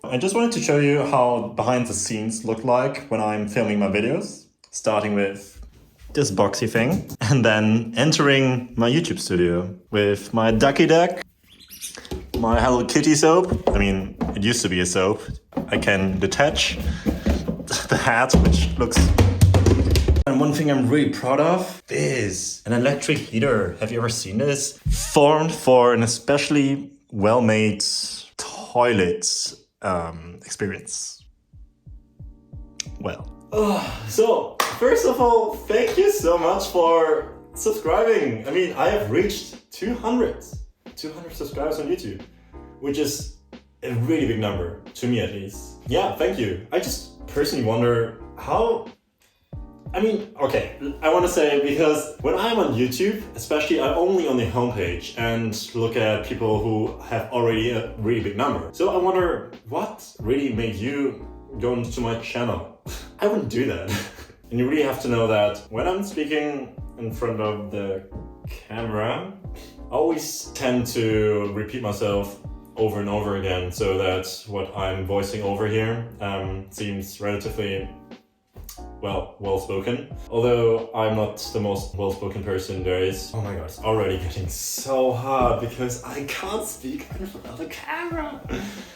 I just wanted to show you how behind the scenes look like when I'm filming my videos, starting with this boxy thing, and then entering my YouTube studio with my ducky duck, my Hello Kitty soap. I mean, it used to be a soap. I can detach the hat, which looks... And one thing I'm really proud of is an electric heater. Have you ever seen this? Formed for an especially well-made toilet experience. Well. So, first of all, thank you so much for subscribing. I mean, I have reached 200 subscribers on YouTube, which is a really big number, to me at least. Yeah, thank you. I just personally wonder how... I mean, okay, I want to say, because when I'm on YouTube, especially, I'm only on the homepage and look at people who have already a really big number. So I wonder, what really made you go into my channel? I wouldn't do that. And you really have to know that when I'm speaking in front of the camera, I always tend to repeat myself over and over again, so that what I'm voicing over here seems relatively well-spoken. Although I'm not the most well-spoken person there is. Oh my god, it's already getting so hard because I can't speak in front of the camera.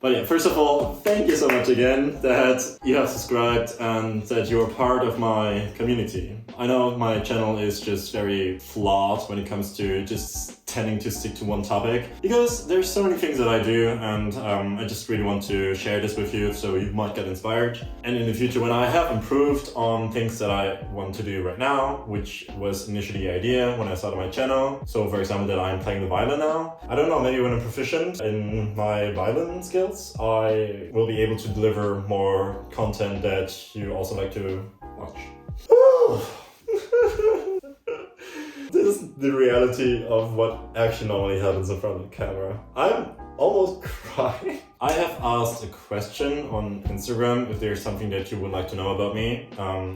But yeah, first of all, thank you so much again that you have subscribed and that you're part of my community. I know my channel is just very flawed when it comes to just tending to stick to one topic, because there's so many things that I do, and I just really want to share this with you so you might get inspired. And in the future, when I have improved on things that I want to do right now, which was initially the idea when I started my channel, so for example that I'm playing the violin now, I don't know, maybe when I'm proficient in my violin skills, I will be able to deliver more content that you also like to watch. This is the reality of what actually normally happens in front of the camera. I'm almost crying. I have asked a question on Instagram if there's something that you would like to know about me.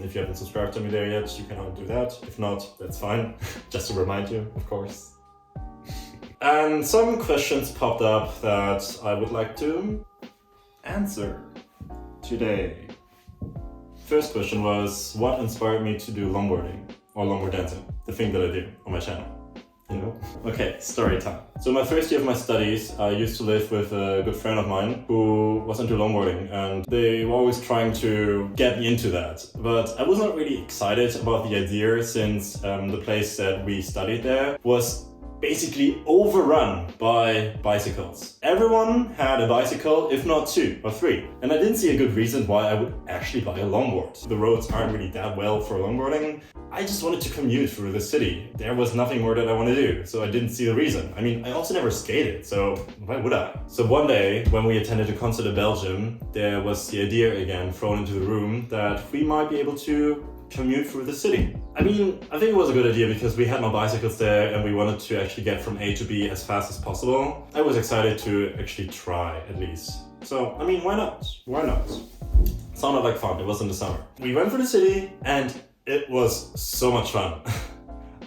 If you haven't subscribed to me there yet, you cannot do that. If not, that's fine. Just to remind you, of course. And some questions popped up that I would like to answer today. First question was, what inspired me to do longboarding or longboard dancing? The thing that I do on my channel, you know? Okay, story time. So my first year of my studies, I used to live with a good friend of mine who was into longboarding, and they were always trying to get me into that. But I was not really excited about the idea, since the place that we studied there was basically overrun by bicycles. Everyone had a bicycle, if not 2 or 3. And I didn't see a good reason why I would actually buy a longboard. The roads aren't really that well for longboarding. I just wanted to commute through the city. There was nothing more that I wanted to do, so I didn't see the reason. I mean, I also never skated, so why would I? So one day, when we attended a concert in Belgium, there was the idea again thrown into the room that we might be able to commute through the city. I mean, I think it was a good idea because we had no bicycles there and we wanted to actually get from A to B as fast as possible. I was excited to actually try, at least. So, I mean, why not? Why not? Sounded like fun. It was in the summer. We went through the city and it was so much fun.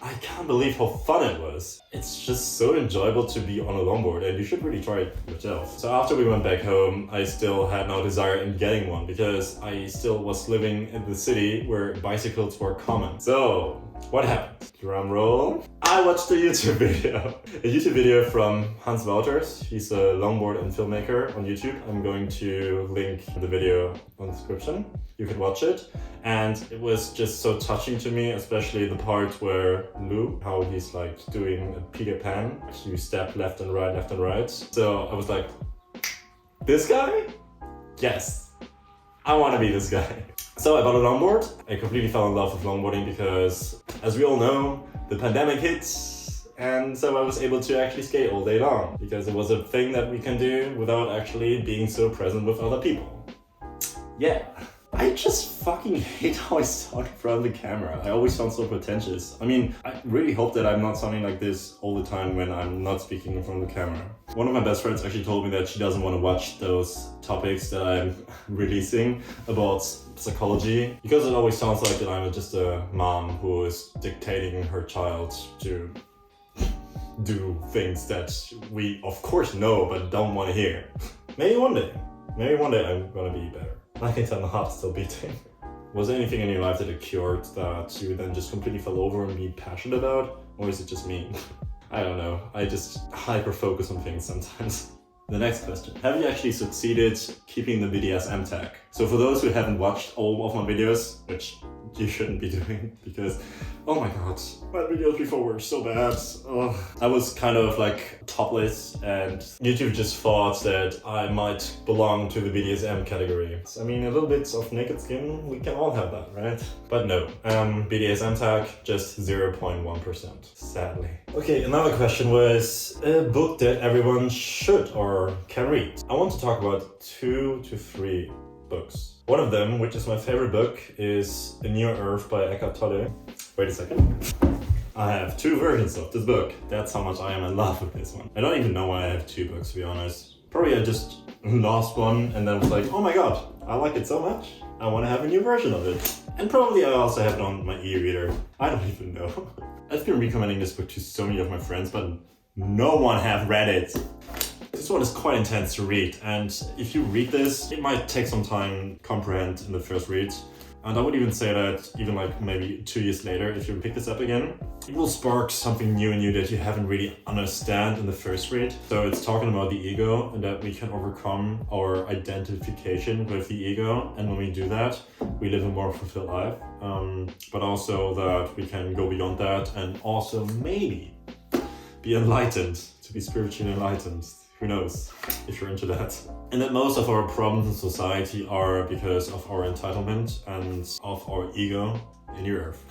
I can't believe how fun it was. It's just so enjoyable to be on a longboard, and you should really try it yourself. So after we went back home, I still had no desire in getting one because I still was living in the city where bicycles were common. So what happened? Drum roll. I watched a YouTube video from Wouters. He's a longboard and filmmaker on YouTube. I'm going to link the video on the description. You can watch it. And it was just so touching to me, especially the part where Lou, how he's like doing a Peter Pan. You step left and right, left and right. So I was like, this guy? Yes, I want to be this guy. So I bought a longboard. I completely fell in love with longboarding because, as we all know, the pandemic hit, and so I was able to actually skate all day long because it was a thing that we can do without actually being so present with other people. Yeah. I just fucking hate how I sound in front of the camera. I always sound so pretentious. I mean, I really hope that I'm not sounding like this all the time when I'm not speaking in front of the camera. One of my best friends actually told me that she doesn't want to watch those topics that I'm releasing about psychology, because it always sounds like that I'm just a mom who is dictating her child to do things that we of course know but don't want to hear. Maybe one day. Maybe one day I'm gonna be better. 9 and a half still beating. Was there anything in your life that occurred that you then just completely fell over and be passionate about? Or is it just me? I don't know. I just hyper-focus on things sometimes. The next question. Have you actually succeeded keeping the BDSM tag? So for those who haven't watched all of my videos, which you shouldn't be doing because, oh my god, my videos before were so bad. Ugh. I was kind of like topless and YouTube just thought that I might belong to the BDSM category. I mean, a little bit of naked skin, we can all have that, right? But no, BDSM tag, just 0.1%, sadly. Okay, another question was a book that everyone should or can read. I want to talk about 2 to 3 books. One of them, which is my favorite book, is A New Earth by Eckhart Tolle. Wait a second. I have 2 versions of this book. That's how much I am in love with this one. I don't even know why I have 2 books, to be honest. Probably I just lost one and then was like, oh my god, I like it so much. I want to have a new version of it. And probably I also have it on my e-reader. I don't even know. I've been recommending this book to so many of my friends, but no one have read it. This one is quite intense to read, and if you read this, it might take some time to comprehend in the first read. And I would even say that even like maybe 2 years later, if you pick this up again, it will spark something new in you that you haven't really understand in the first read. So it's talking about the ego and that we can overcome our identification with the ego. And when we do that, we live a more fulfilled life. But also that we can go beyond that and also maybe be enlightened, to be spiritually enlightened. Who knows, if you're into that. And that most of our problems in society are because of our entitlement and of our ego in the earth.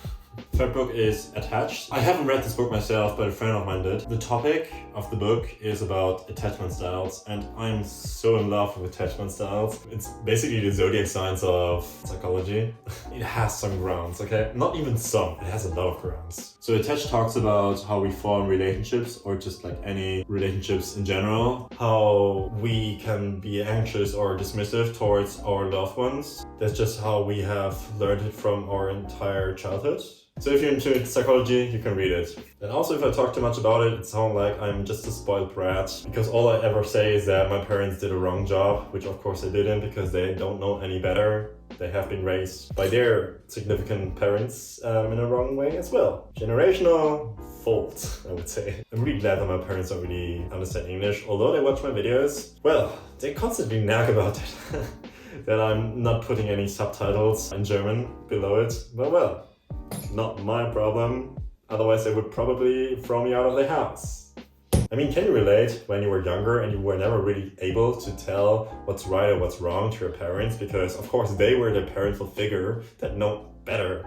Third book is Attached. I haven't read this book myself, but a friend of mine did. The topic of the book is about attachment styles, and I'm so in love with attachment styles. It's basically the zodiac signs of psychology. It has some grounds, okay? Not even some, it has a lot of grounds. So Attached talks about how we form relationships, or just like any relationships in general, how we can be anxious or dismissive towards our loved ones. That's just how we have learned it from our entire childhood. So if you're into psychology, you can read it. And also if I talk too much about it, it sounds like I'm just a spoiled brat, because all I ever say is that my parents did a wrong job, which of course they didn't, because they don't know any better. They have been raised by their significant parents in a wrong way as well. Generational fault, I would say. I'm really glad that my parents don't really understand English, although they watch my videos. Well, they constantly nag about it, that I'm not putting any subtitles in German below it, but well. Not my problem, otherwise they would probably throw me out of the house. I mean, can you relate when you were younger and you were never really able to tell what's right or what's wrong to your parents? Because of course they were the parental figure that know better.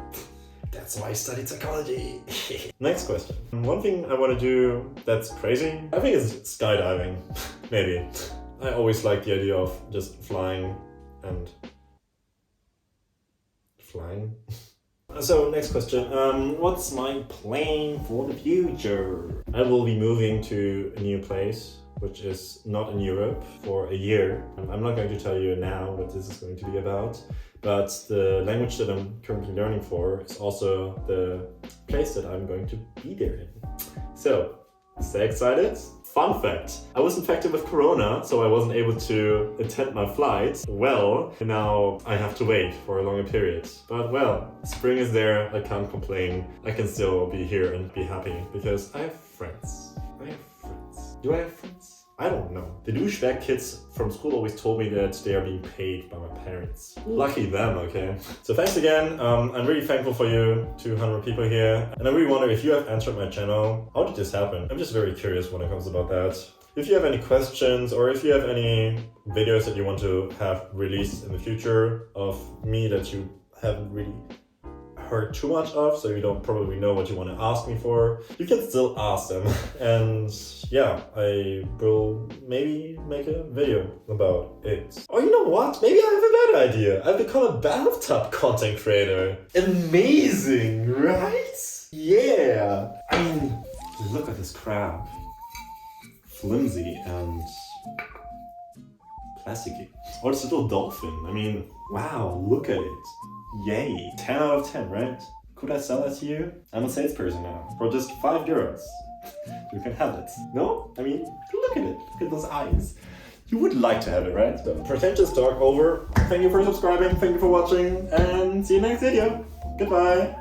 That's why I studied psychology. Next question. One thing I want to do that's crazy, I think it's skydiving. Maybe. I always like the idea of just flying and flying. So next question, what's my plan for the future? I will be moving to a new place, which is not in Europe, for a year. I'm not going to tell you now what this is going to be about, but the language that I'm currently learning for is also the place that I'm going to be there in. So, stay excited. Fun fact, I was infected with corona, so I wasn't able to attend my flight. Well, now I have to wait for a longer period. But well, spring is there, I can't complain. I can still be here and be happy because I have friends. Do I have friends? I don't know. The douchebag kids from school always told me that they are being paid by my parents. Lucky them, okay? So thanks again. I'm really thankful for you, 200 people here. And I really wonder if you have answered my channel. How did this happen? I'm just very curious when it comes about that. If you have any questions or if you have any videos that you want to have released in the future of me that you haven't really heard too much of, so you don't probably know what you want to ask me for, you can still ask them. And yeah, I will maybe make a video about it. Or you know what? Maybe I have a better idea. I've become a bathtub content creator. Amazing, right? Yeah. I mean, look at this crab. Flimsy and plasticky. Or this little dolphin. I mean, wow, look at it. Yay, 10 out of 10, right? Could I sell it to you? I'm a salesperson now. For just €5. You can have it. No? I mean, look at it. Look at those eyes. You would like to have it, right? So, pretentious talk over. Thank you for subscribing, thank you for watching, and see you next video. Goodbye.